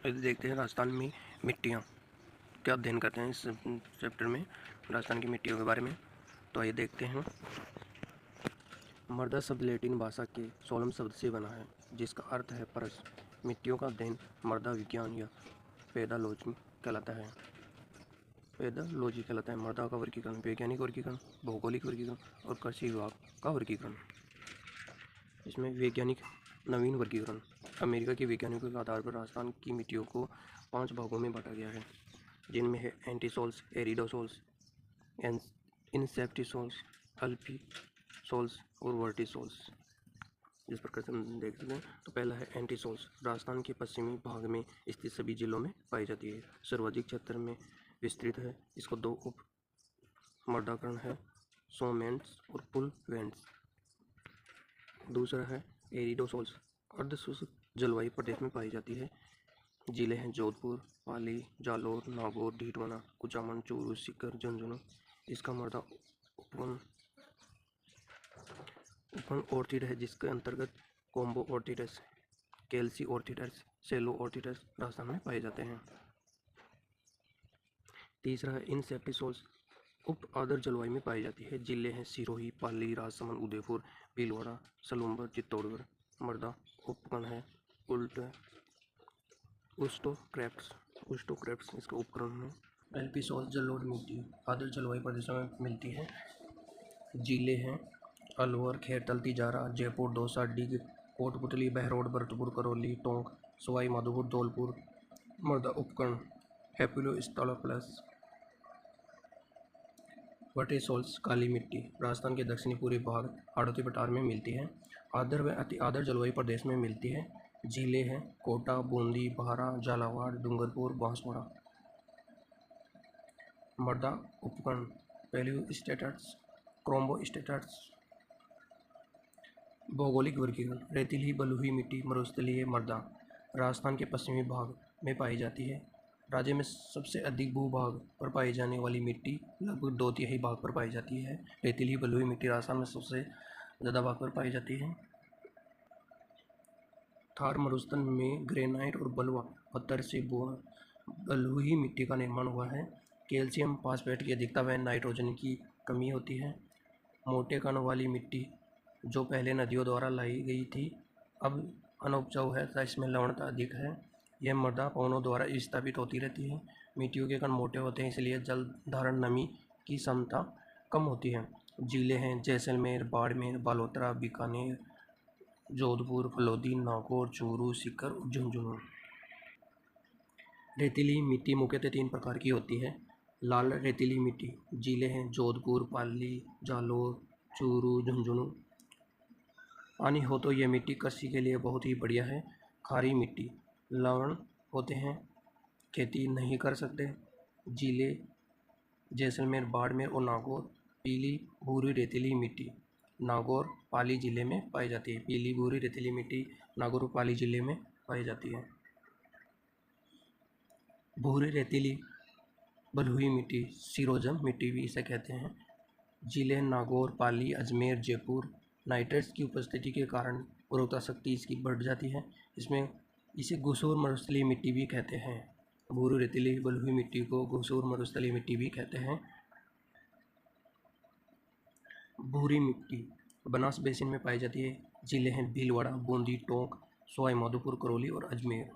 यदि देखते हैं राजस्थान में मिट्टियाँ क्या अध्ययन करते हैं इस चैप्टर में राजस्थान की मिट्टियों के बारे में। तो आइए देखते हैं। मृदा शब्द लैटिन भाषा के सोलम शब्द से बना है जिसका अर्थ है परस। मिट्टियों का अध्ययन मृदा विज्ञान या पेडालॉजी कहलाता है। मृदा का वर्गीकरण, वैज्ञानिक वर्गीकरण, भौगोलिक वर्गीकरण और कृषि विभाग का वर्गीकरण। इसमें वैज्ञानिक नवीन वर्गीकरण। अमेरिका के वैज्ञानिकों के आधार पर राजस्थान की मिट्टियों को 5 भागों में बांटा गया है, जिनमें है एंटीसोल्स, एरिडोसोल्स, इंसेप्टिसोल्स, अल्फीसोल्स और वर्टिसोल्स। जिस प्रकार से हम देख सकते हैं, तो पहला है एंटीसोल्स। राजस्थान के पश्चिमी भाग में स्थित सभी जिलों में पाई जाती है, सर्वाधिक क्षेत्र में विस्तृत है। इसको 2 उप मृदाकरण है, सोमेंट्स और पुलवेंट्स। दूसरा है एरिडोसोल्स। अर्ध शुष्क जलवायु प्रदेश में पाई जाती है। जिले हैं जोधपुर, पाली, जालोर, नागौर, डीडवाना, कुचामन, चूरू, सीकर, झुंझुनू। इसका मृदा उपवन ऑर्चिड है, जिसके अंतर्गत कोम्बो ऑर्चिड्स, कैल्सी ऑर्चिड्स, सेलो ऑर्चिड्स राजस्थान में पाए जाते हैं। तीसरा है इंसेप्टिसोल्स। उप आर्द्र जलवायु में पाई जाती है। जिले हैं सिरोही, पाली, राजसमंद, उदयपुर, भीलवाड़ा, सलूम्बर, चित्तौड़गढ़। मृदा उपकरण है उस्टोक्रेप्स इसका उपकरण है। एल्पिसोल्स जलोढ़ मिट्टी आर्द्र जलवायु प्रदेशों में मिलती है। जिले हैं अलवर, खैरतल, तिजारा, जयपुर, दौसा, डिग, कोटपुतली, बहरोड, भरतपुर, करौली, टोंक, सवाई माधोपुर, धौलपुर। मृदा उपकरण हेप्युलोस्टालोप्लस। वर्टिसोल्स काली मिट्टी राजस्थान के दक्षिणी पूर्वी भाग हाड़ौती पठार में मिलती है। आर्द्र व अति आर्द्र जलवायु प्रदेश में मिलती है। जिले हैं कोटा, बूंदी, बारा, झालावाड़, डूंगरपुर, बांसवाड़ा। मृदा उपकरण पैलियोस्टेट्स, क्रोम्बोस्टेट्स। भौगोलिक वर्गीकरण रेतीली बलुई मिट्टी मरुस्थलीय मृदा राजस्थान के पश्चिमी भाग में पाई जाती है। राज्य में सबसे अधिक भूभाग पर पाई जाने वाली मिट्टी लगभग 2/3 भाग पर पाई जाती है। रेतीली बलुई मिट्टी राजस्थान में सबसे ज़्यादा भाग पर पाई जाती है। थार मरुस्थल में ग्रेनाइट और बलुआ पत्थर से बलुई मिट्टी का निर्माण हुआ है। कैल्शियम फास्फेट की अधिकता व नाइट्रोजन की कमी होती है। मोटे कण वाली मिट्टी जो पहले नदियों द्वारा लाई गई थी अब अनउपजाऊ है तथा इसमें लवणता अधिक है। यह मृदा पवनों द्वारा स्थापित होती रहती है। मिट्टियों के कण मोटे होते हैं, इसलिए जल धारण नमी की क्षमता कम होती है। जिले हैं जैसलमेर, बाड़मेर, बालोतरा, बीकानेर, जोधपुर, फलोदी, नागौर, चूरू, सीकर और झुंझुनू। रेतीली मिट्टी मुख्यतः 3 प्रकार की होती है। लाल रेतीली मिट्टी। जिले हैं जोधपुर, पाली, जालोर, चूरू, झुंझुनू। पानी हो तो यह मिट्टी कृषि के लिए बहुत ही बढ़िया है। खारी मिट्टी लवण होते हैं, खेती नहीं कर सकते। जिले जैसलमेर, बाड़मेर और नागौर। पीली भूरी रेतीली मिट्टी नागौर, पाली जिले में पाई जाती है। पीली भूरी रेतीली मिट्टी नागौर और पाली जिले में पाई जाती है। भूरी रेतीली बलुई मिट्टी सिरोजम मिट्टी भी इसे कहते हैं। जिले नागौर, पाली, अजमेर, जयपुर। नाइट्रेट्स की उपस्थिति के कारण उर्वरता शक्ति इसकी बढ़ जाती है। इसे घुसूर मरुस्थलीय मिट्टी भी कहते हैं। भूरी रेतीली बलुई मिट्टी को घुसूर मरुस्थलीय मिट्टी भी कहते हैं। भूरी मिट्टी बनास बेसिन में पाई जाती है। जिले हैं भीलवाड़ा, बूंदी, टोंक, सवाई माधोपुर, करौली और अजमेर।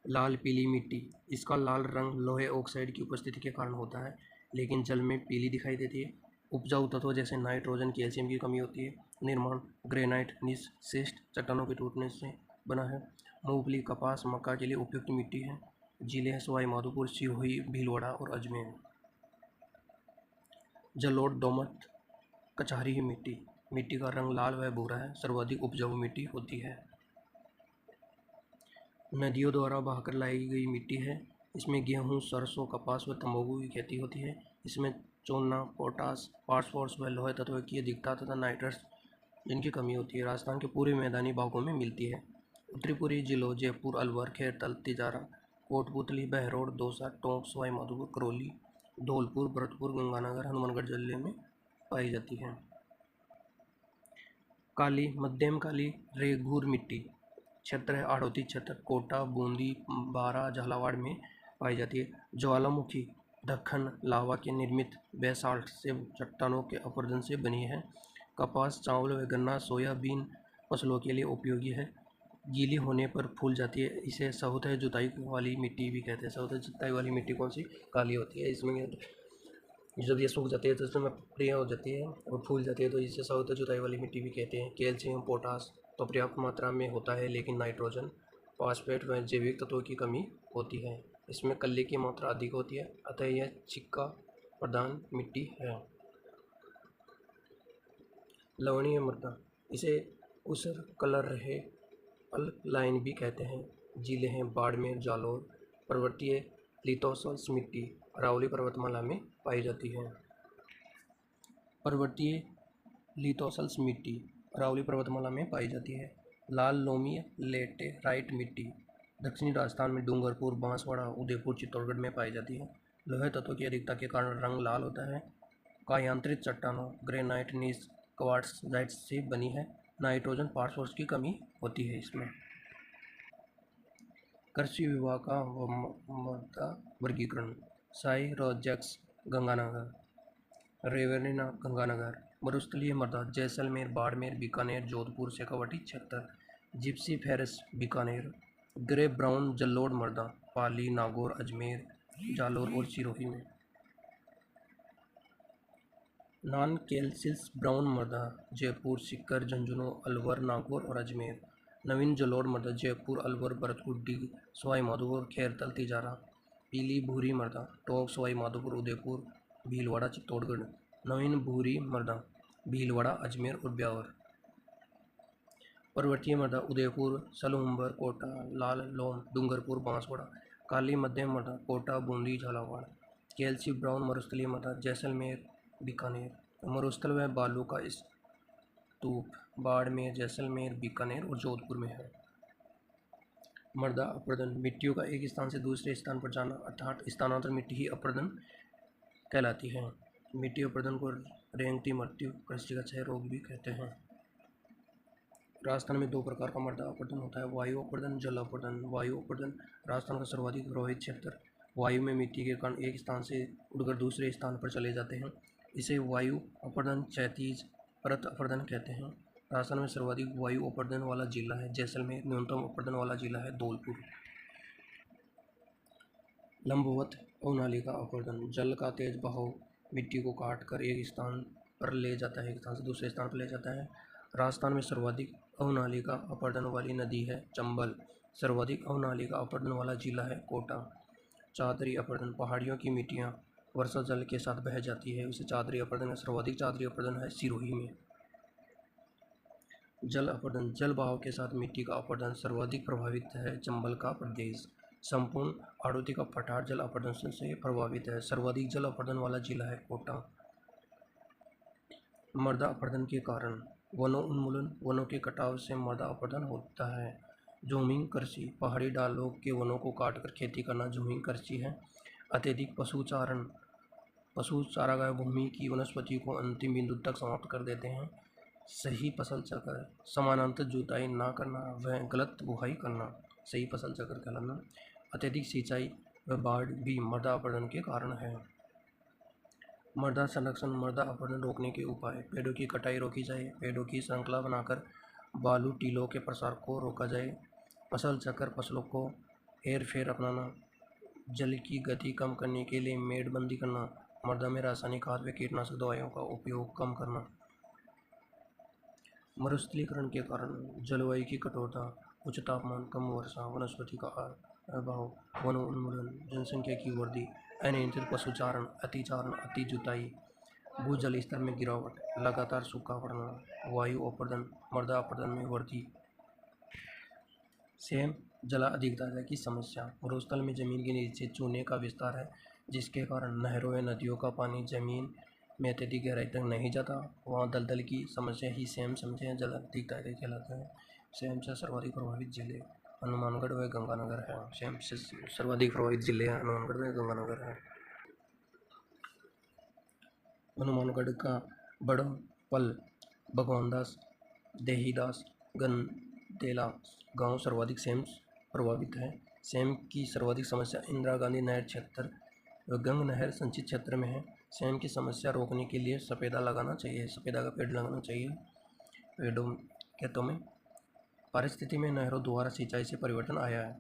लाल पीली मिट्टी इसका लाल रंग लोहे ऑक्साइड की उपस्थिति के कारण होता है, लेकिन जल में पीली दिखाई देती है। उपजाऊ तत्व जैसे नाइट्रोजन, कैल्शियम की कमी होती है। निर्माण ग्रेनाइट, निस्सेस्ट चट्टानों के टूटने से बना है। मूंगफली, कपास, मक्का के लिए उपयुक्त मिट्टी है। जिले हैं सवाई माधोपुर, सिरोही, भीलवाड़ा और अजमेर। जलोढ़ दोमट कछारी मिट्टी का रंग लाल व भूरा है, सर्वाधिक उपजाऊ मिट्टी होती है। नदियों द्वारा बहाकर लाई गई मिट्टी है। इसमें गेहूँ, सरसों, कपास व तंबाकू की खेती होती है। इसमें चूना, पोटास, फास्फोरस व लोहे तत्व की अधिकता तथा नाइट्रस जिनकी कमी होती है। राजस्थान के पूरे मैदानी भागों में मिलती है। उत्तरी पूर्वी जिलों जयपुर, अलवर, खैरतल, तिजारा, कोटपुतली, बहरोड, दौसा, टोंक, सवाई माधोपुर, करौली, धौलपुर, भरतपुर, गंगानगर, हनुमानगढ़ जिले में पाई जाती है। काली मध्यम काली रेगूर मिट्टी क्षेत्र है आड़ोती क्षेत्र, कोटा, बूंदी, बारा, झालावाड़ में पाई जाती है। ज्वालामुखी दक्कन लावा के निर्मित बेसाल्ट से चट्टानों के अपरदन से बनी है। कपास, चावल व गन्ना, सोयाबीन फसलों के लिए उपयोगी है। गीली होने पर फूल जाती है। इसे सहुत जुताई वाली मिट्टी भी कहते हैं। सहुत जुताई वाली मिट्टी कौन सी? काली होती है। इसमें जब ये सूख जाती है तो इसमें पत्तियाँ हो जाती है और फूल जाती है, तो इसे सहुत जुताई वाली मिट्टी भी कहते हैं। कैल्शियम, पोटास तो पर्याप्त मात्रा में होता है, लेकिन नाइट्रोजन, फॉस्फेट व जैविक तत्वों की कमी होती है। इसमें कल्ले की मात्रा अधिक होती है, अतः यह चिक्का प्रधान मिट्टी है। लवणीय मृदा, इसे ऊसर कलर रहे अल्कलाइन भी कहते हैं। जिले हैं बाड़मेर, जालौर। पर्वतीय लिथोसल्स मिट्टी अरावली पर्वतमाला में पाई जाती है। पर्वतीय लिथोसल्स मिट्टी अरावली पर्वतमाला में पाई जाती है। लाल लोमी लेटेराइट मिट्टी दक्षिणी राजस्थान में डूंगरपुर, बांसवाड़ा, उदयपुर, चित्तौड़गढ़ में पाई जाती है। लोहे तत्व की अधिकता के कारण रंग लाल होता है। कायांतरित चट्टानों ग्रेनाइट, नीस, क्वार्ट्ज़ाइट से बनी है। नाइट्रोजन, फास्फोरस की कमी होती है इसमें। कृषि विभाग का मृदा वर्गीकरण। साइरोजेक्स गंगानगर, रेवेना गंगानगर। मरुस्थलीय मृदा जैसलमेर, बाड़मेर, बीकानेर, जोधपुर, शेखावटी क्षेत्र। जिप्सीफेरस बीकानेर। ग्रे ब्राउन जलोढ़ मृदा पाली, नागौर, अजमेर, जालौर और सिरोही में। नॉन कैल्सियस ब्राउन मृदा जयपुर, सीकर, झुंझुनू, अलवर, नागौर और अजमेर। नवीन जलोढ़ मृदा जयपुर, अलवर, भरतपुर, डीग, सवाई माधोपुर, खैरतल, तिजारा। पीली भूरी मृदा टोंक, सवाई माधोपुर, उदयपुर, भीलवाड़ा, चित्तौड़गढ़। नवीन भूरी मृदा भीलवाड़ा, अजमेर और ब्यावर। पर्वतीय मृदा उदयपुर, सलूम्बर, कोटा, लाल लोम, डूंगरपुर, बांसवाड़ा। काली मध्यम मृदा कोटा, बूंदी, झालावाड़। कैल्सी ब्राउन मरुस्थलीय मृदा जैसलमेर, बीकानेर। मरुस्थल व बालू का स्तूप बाड़मेर, जैसलमेर, बीकानेर और जोधपुर में है। मृदा अपरदन, मिट्टियों का एक स्थान से दूसरे स्थान पर जाना, अर्थात स्थानांतरण मिट्टी ही अपरदन कहलाती है। मिट्टी अपरदन को रेंगती मृत्यु, कृषि का क्षय रोग भी कहते हैं। राजस्थान में दो प्रकार का मृदा अपरदन होता है, वायु अपरदन, जल अपरदन। वायु अपरदन राजस्थान का सर्वाधिक प्रभावित क्षेत्र। वायु में मिट्टी के कण एक स्थान से उड़कर दूसरे स्थान पर चले जाते हैं, इसे वायु अपरदन, क्षैतिज परत अपरदन कहते हैं। राजस्थान में सर्वाधिक वायु अपरदन वाला जिला है जैसलमेर। न्यूनतम अपरदन वाला जिला है धौलपुर। लंबवत अवनालिका अपरदन, जल का तेज बहाव मिट्टी को काट कर एक स्थान पर ले जाता है, एक स्थान से दूसरे स्थान पर ले जाता है। राजस्थान में सर्वाधिक अवनालिका अपरदन वाली नदी है चंबल। सर्वाधिक अवनालिका अपरदन वाला जिला है कोटा। चादरी अपरदन, पहाड़ियों की मिट्टियाँ वर्षा जल के साथ बह जाती है, उसे चादरी अपरदन है। सर्वाधिक चादरी अपरदन है सिरोही में। जल अपरदन, जल बहाव के साथ मिट्टी का अपरदन सर्वाधिक प्रभावित है चंबल का प्रदेश। संपूर्ण आड़ोती का पठार जल अपरदन से प्रभावित है। सर्वाधिक जल अपरदन वाला जिला है कोटा। मृदा अपरदन के कारण वनों उन्मूलन, वनों के कटाव से मृदा अपरदन होता है। झूमिंग कृषि, पहाड़ी ढालों के वनों को काटकर खेती करना झूमिंग कृषि है। अत्यधिक पशुचारण, पशु चारागाह भूमि की वनस्पति को अंतिम बिंदु तक समाप्त कर देते हैं। सही फसल चक्र, समानांतर जुताई ना करना व गलत बुआई करना सही फसल चक्र कहलाना। अत्यधिक सिंचाई व बाढ़ भी मृदा अपरदन के कारण है। मृदा संरक्षण, मृदा अपरदन रोकने के उपाय। पेड़ों की कटाई रोकी जाए, पेड़ों की श्रृंखला बनाकर बालू टीलों के प्रसार को रोका जाए। फसल चक्र, फसलों को हेर फेर अपनाना। जल की गति कम करने के लिए मेड़बंदी करना। मृदा में रासायनिक खाद व कीटनाशक दवाइयों का उपयोग कम करना। मरुस्थलीकरण के कारण जलवायु की कठोरता, उच्च तापमान, कम वर्षा, वनस्पति का अभाव, वन उन्मूलन, जनसंख्या की वृद्धि, अनियंत्रित पशुचारण, अतिचारण, अति जुताई, भूजल स्तर में गिरावट, लगातार सूखा पड़ना, वायु अपरदन, मृदा अपरदन में वृद्धि। सेम जला अधिकता की समस्या, मरुस्थल में जमीन के नीचे चूने का विस्तार है, जिसके कारण नहरों व नदियों का पानी जमीन में अत्यधिक गहराई तक नहीं जाता। वहाँ दलदल की समस्या ही सेम समस्या जल अधिकता कहलाता है। सेम से सर्वाधिक प्रभावित जिले हनुमानगढ़ व गंगानगर है। सेम से सर्वाधिक प्रभावित जिले हनुमानगढ़ व गंगानगर है। हनुमानगढ़ का बड़पल, भगवानदास, देहीदास, तेला गांव सर्वाधिक सेम प्रभावित है। सेम की सर्वाधिक समस्या इंदिरा गांधी नहर क्षेत्र व गंग नहर संचित क्षेत्र में है। सेम की समस्या रोकने के लिए सफेदा का पेड़ लगाना चाहिए। पेड़ों खेतों में पारिस्थिति में नहरों द्वारा सिंचाई से परिवर्तन आया है।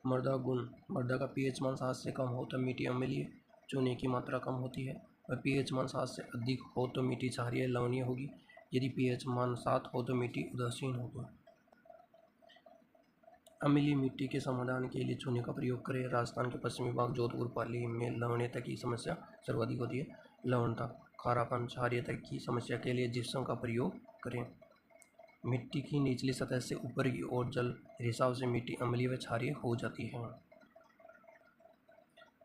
मृदा गुण, मृदा का पीएच मान 7 से कम हो तो मिट्टी अम्लीय, चूने की मात्रा कम होती है। और पीएच मान 7 से अधिक हो तो मिट्टी क्षारीय लवणीय होगी। यदि पीएच मान 7 हो तो मिट्टी उदासीन होगी। अम्लीय मिट्टी के समाधान के लिए चूने का प्रयोग करें। राजस्थान के पश्चिमी भाग जोधपुर पाली में लवणीयता की समस्या सर्वाधिक होती है। लवणता, खारापन, क्षारीयता की समस्या के लिए जिप्सम का प्रयोग करें। मिट्टी की निचली सतह से ऊपर की ओर जल रिसाव से मिट्टी अम्लीय व क्षारीय हो जाती है।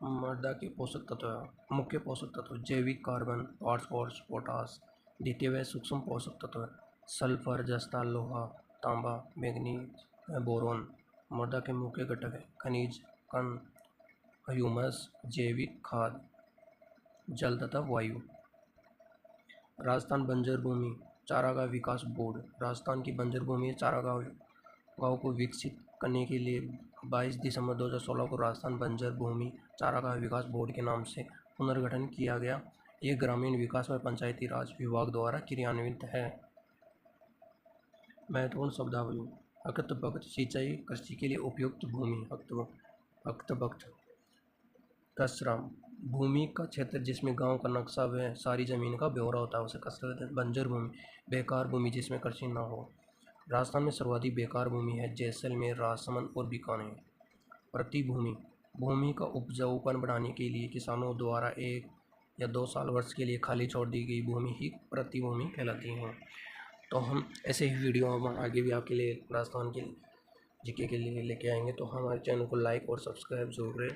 मृदा के पोषक तत्व, मुख्य पोषक तत्व जैविक कार्बन, फास्फोरस, पोटास। द्वितीय व सूक्ष्म पोषक तत्व सल्फर, जस्ता, लोहा, तांबा, मैग्नीज, बोरोन। मृदा के मुख्य घटक है खनिज, कण, ह्यूमस, जैविक खाद, जल तथा वायु। राजस्थान बंजर भूमि चारागाह विकास बोर्ड राजस्थान की बंजर भूमि चारागाह को विकसित करने के लिए 22 दिसंबर 2016 को राजस्थान बंजर भूमि चारागाह विकास बोर्ड के नाम से पुनर्गठन किया गया। ये ग्रामीण विकास व पंचायती राज विभाग द्वारा क्रियान्वित है। महत्वपूर्ण शब्दावली: हस्तबख्त सिंचाई, कृषि के लिए उपयुक्त भूमि। हस्तबख्त कचरा, भूमि का क्षेत्र जिसमें गांव का नक्शा व सारी जमीन का ब्यौरा होता है उसे कचरा कहते हैं। बंजर भूमि, बेकार भूमि जिसमें कृषि न हो। राजस्थान में सर्वाधिक बेकार भूमि है जैसलमेर, राजसमंद और बीकानेर। प्रतिभूमि, भूमि का उपजाऊपन बढ़ाने के लिए किसानों द्वारा 1 या 2 साल वर्ष के लिए खाली छोड़ दी गई भूमि ही प्रतिभूमि कहलाती है। तो हम ऐसे ही वीडियो हम आगे भी आपके लिए राजस्थान के जीके के लिए लेके आएंगे। तो हमारे चैनल को लाइक और सब्सक्राइब जरूर करें।